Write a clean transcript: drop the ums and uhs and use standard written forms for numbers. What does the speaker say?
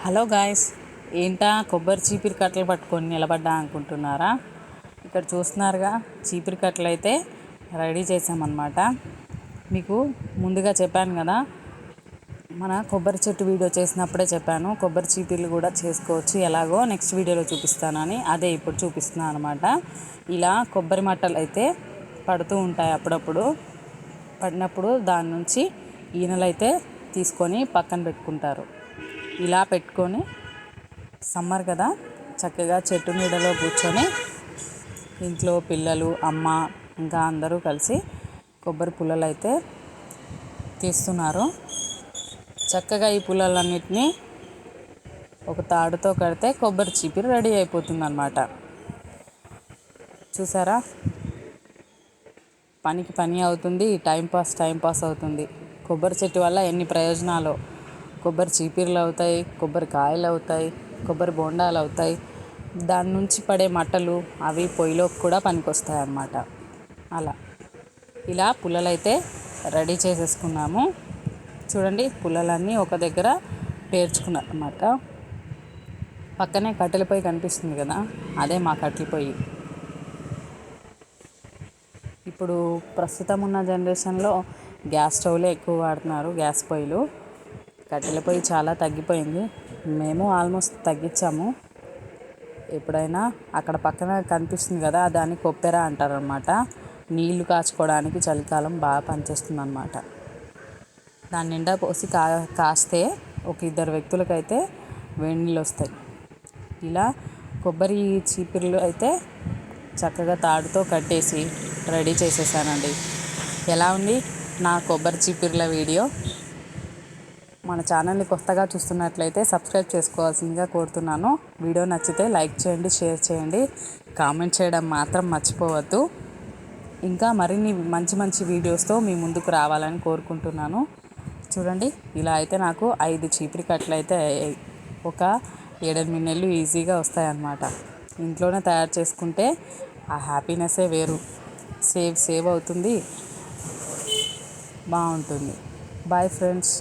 Hello guys, ఏంటా కొబ్బరి చీపిరి కట్టలు పట్టుకొని నిలబడ్డా అనుకుంటున్నారా? ఇక్కడ చూస్తున్నారుగా, చీపిరి కట్టలు అయితే రెడీ చేసామన్నమాట. మీకు ముందుగా చెప్పాను కదా, మన కొబ్బరి చెట్టు వీడియో చేసినప్పుడే చెప్పాను, కొబ్బరి చీపిర్లు కూడా చేసుకోవచ్చు, ఎలాగో నెక్స్ట్ వీడియోలో చూపిస్తానని. అదే ఇప్పుడు చూపిస్తున్నాను అనమాట. ఇలా కొబ్బరి మట్టలు అయితే పడుతూ ఉంటాయి అప్పుడప్పుడు. పడినప్పుడు దాని నుంచి ఈనెలు అయితే తీసుకొని పక్కన పెట్టుకుంటారు. ఇలా పెట్టుకొని సమ్మర్ కదా, చక్కగా చెట్టు నీడలో కూర్చొని ఇంట్లో పిల్లలు, అమ్మ ఇంకా అందరూ కలిసి కొబ్బరి పుల్లలు అయితే తీస్తున్నారు. చక్కగా ఈ పుల్లలన్నిటినీ ఒక తాడుతో కడితే కొబ్బరి చీపిరి రెడీ అయిపోతుంది అన్నమాట. చూసారా, పనికి పని అవుతుంది, టైంపాస్ అవుతుంది. కొబ్బరి చెట్టు వల్ల ఎన్ని ప్రయోజనాలు! కొబ్బరి చీపిర్లు అవుతాయి, కొబ్బరి కాయలు అవుతాయి, కొబ్బరి బోండాలు అవుతాయి. దాని నుంచి పడే మట్టలు అవి పొయ్యిలోకి కూడా పనికొస్తాయి అన్నమాట. అలా ఇలా పుల్లలైతే రెడీ చేసేసుకున్నాము. చూడండి, పుల్లలన్నీ ఒక దగ్గర పేర్చుకున్నారన్నమాట. పక్కనే కట్టెల పొయ్యి కనిపిస్తుంది కదా, అదే మా కట్టెల పొయ్యి. ఇప్పుడు ప్రస్తుతం ఉన్న జనరేషన్లో గ్యాస్ స్టవ్లే ఎక్కువ వాడుతున్నారు, గ్యాస్ పొయ్యిలు. కట్టెల పొయ్యి చాలా తగ్గిపోయింది. మేము ఆల్మోస్ట్ తగ్గించాము. ఎప్పుడైనా అక్కడ పక్కన కనిపిస్తుంది కదా, దాన్ని కొప్పెర అంటారనమాట. నీళ్లు కాచుకోవడానికి చలికాలం బాగా పనిచేస్తుంది అన్నమాట. దాని నిండా పోసి కాస్తే ఒక ఇద్దరు వ్యక్తులకైతే వేడి నీళ్ళు వస్తాయి. ఇలా కొబ్బరి చీపిర్లు అయితే చక్కగా తాడుతో కట్టేసి రెడీ చేసేసానండి. ఎలా ఉంది నా కొబ్బరి చీపిర్ల వీడియో? మన ఛానల్ని కొత్తగా చూస్తున్నట్లయితే సబ్స్క్రైబ్ చేసుకోవాల్సిందిగా కోరుతున్నాను. వీడియో నచ్చితే లైక్ చేయండి, షేర్ చేయండి, కామెంట్ చేయడం మాత్రం మర్చిపోవద్దు. ఇంకా మరిన్ని మంచి మంచి వీడియోస్తో మీ ముందుకు రావాలని కోరుకుంటున్నాను. చూడండి, ఇలా అయితే నాకు 5 చీపిరి కట్టలు అయితే ఒక 7-8 నెలలు ఈజీగా వస్తాయన్నమాట. ఇంట్లోనే తయారు చేసుకుంటే ఆ హ్యాపీనెస్సే వేరు. సేవ్ అవుతుంది, బాగుంటుంది. Bye friends.